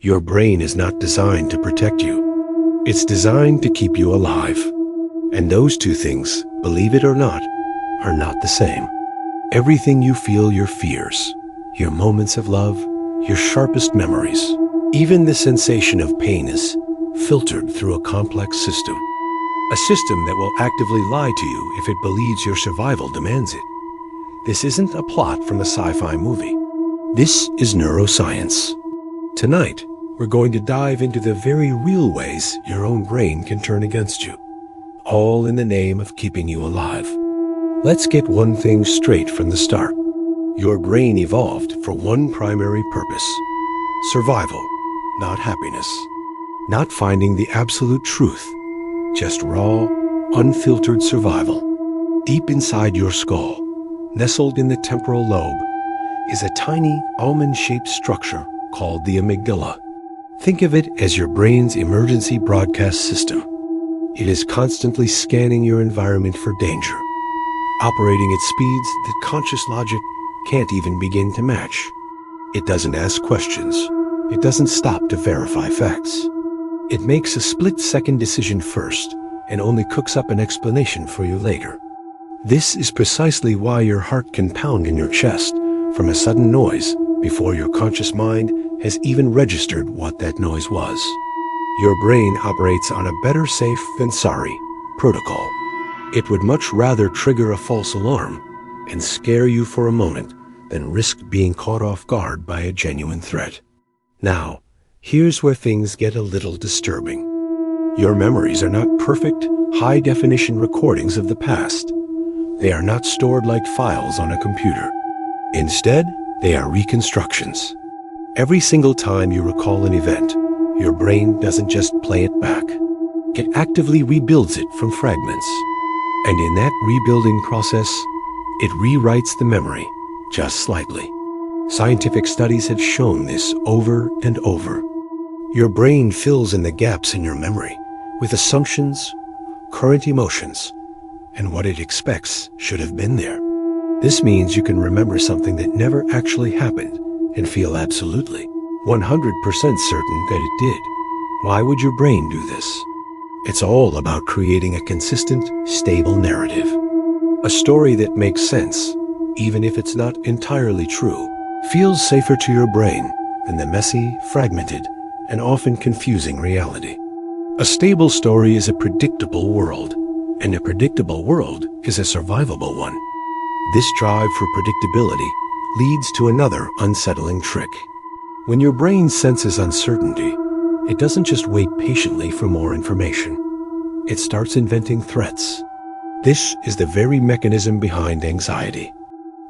Your brain is not designed to protect you. It's designed to keep you alive. And those two things, believe it or not, are not the same. Everything you feel, your fears, your moments of love, your sharpest memories, even the sensation of pain is filtered through a complex system. A system that will actively lie to you if it believes your survival demands it. This isn't a plot from a sci-fi movie. This is neuroscience. Tonight, we're going to dive into the very real ways your own brain can turn against you, all in the name of keeping you alive. Let's get one thing straight from the start. Your brain evolved for one primary purpose: survival, not happiness. Not finding the absolute truth, just raw, unfiltered survival. Deep inside your skull, nestled in the temporal lobe, is a tiny almond-shaped structure called the amygdala. Think of it as your brain's emergency broadcast system. It is constantly scanning your environment for danger, operating at speeds that conscious logic can't even begin to match. It doesn't ask questions. It doesn't stop to verify facts. It makes a split-second decision first and only cooks up an explanation for you later. This is precisely why your heart can pound in your chest from a sudden noise before your conscious mind has even registered what that noise was. Your brain operates on a better safe than sorry protocol. It would much rather trigger a false alarm and scare you for a moment than risk being caught off guard by a genuine threat. Now, here's where things get a little disturbing. Your memories are not perfect, high-definition recordings of the past. They are not stored like files on a computer. Instead, they are reconstructions. Every single time you recall an event, your brain doesn't just play it back. It actively rebuilds it from fragments. And in that rebuilding process, it rewrites the memory, just slightly. Scientific studies have shown this over and over. Your brain fills in the gaps in your memory with assumptions, current emotions, and what it expects should have been there. This means you can remember something that never actually happened and feel absolutely 100% certain that it did. Why would your brain do this? It's all about creating a consistent, stable narrative. A story that makes sense, even if it's not entirely true, feels safer to your brain than the messy, fragmented, and often confusing reality. A stable story is a predictable world, and a predictable world is a survivable one. This drive for predictability leads to another unsettling trick. When your brain senses uncertainty, it doesn't just wait patiently for more information. It starts inventing threats. This is the very mechanism behind anxiety.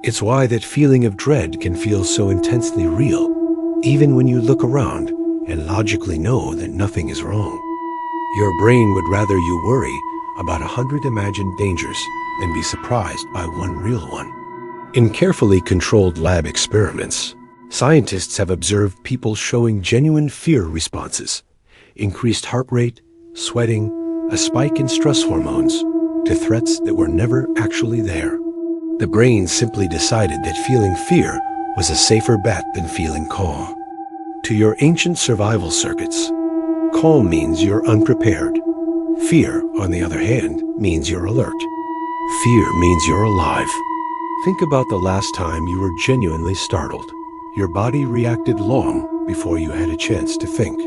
It's why that feeling of dread can feel so intensely real, even when you look around and logically know that nothing is wrong. Your brain would rather you worry about 100 imagined dangers than be surprised by one real one. In carefully controlled lab experiments, scientists have observed people showing genuine fear responses, increased heart rate, sweating, a spike in stress hormones, to threats that were never actually there. The brain simply decided that feeling fear was a safer bet than feeling calm. To your ancient survival circuits, calm means you're unprepared. Fear, on the other hand, means you're alert. Fear means you're alive. Think about the last time you were genuinely startled. Your body reacted long before you had a chance to think.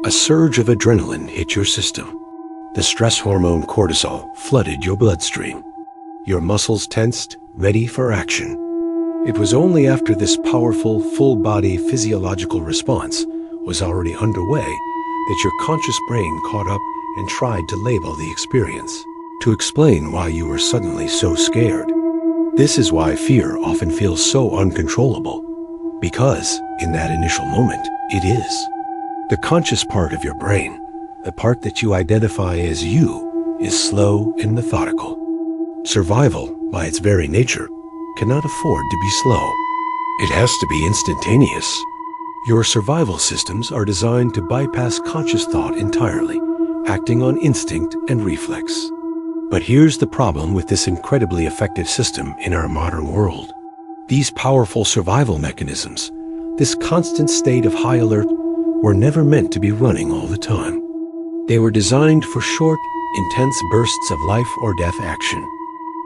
A surge of adrenaline hit your system. The stress hormone cortisol flooded your bloodstream. Your muscles tensed, ready for action. It was only after this powerful, full-body physiological response was already underway that your conscious brain caught up and tried to label the experience, to explain why you were suddenly so scared. This is why fear often feels so uncontrollable, because in that initial moment, it is. The conscious part of your brain, the part that you identify as you, is slow and methodical. Survival, by its very nature, cannot afford to be slow. It has to be instantaneous. Your survival systems are designed to bypass conscious thought entirely, acting on instinct and reflex. But here's the problem with this incredibly effective system in our modern world. These powerful survival mechanisms, this constant state of high alert, were never meant to be running all the time. They were designed for short, intense bursts of life or death action.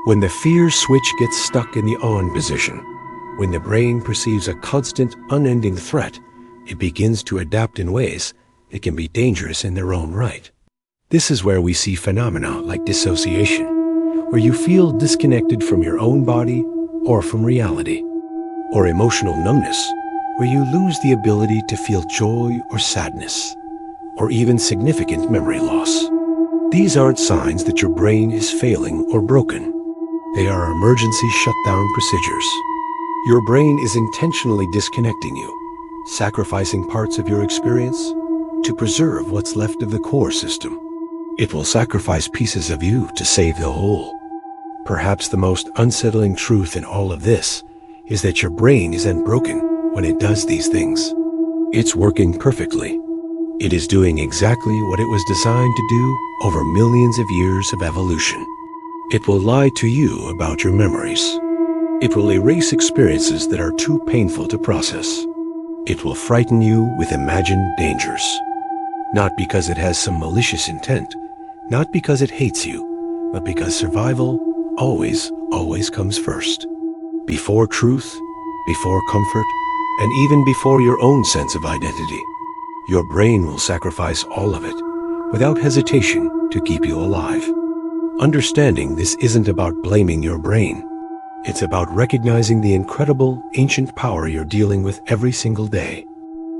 When the fear switch gets stuck in the on position, when the brain perceives a constant, unending threat, it begins to adapt in ways that can be dangerous in their own right. This is where we see phenomena like dissociation, where you feel disconnected from your own body or from reality, or emotional numbness, where you lose the ability to feel joy or sadness, or even significant memory loss. These aren't signs that your brain is failing or broken. They are emergency shutdown procedures. Your brain is intentionally disconnecting you, sacrificing parts of your experience to preserve what's left of the core system. It will sacrifice pieces of you to save the whole. Perhaps the most unsettling truth in all of this is that your brain isn't broken when it does these things. It's working perfectly. It is doing exactly what it was designed to do over millions of years of evolution. It will lie to you about your memories. It will erase experiences that are too painful to process. It will frighten you with imagined dangers. Not because it has some malicious intent, not because it hates you, but because survival always comes first. Before truth, before comfort, and even before your own sense of identity. Your brain will sacrifice all of it, without hesitation, to keep you alive. Understanding this isn't about blaming your brain. It's about recognizing the incredible, ancient power you're dealing with every single day.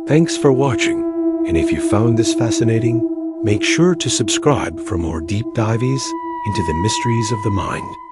Thanks for watching, and if you found this fascinating, make sure to subscribe for more deep dives into the mysteries of the mind.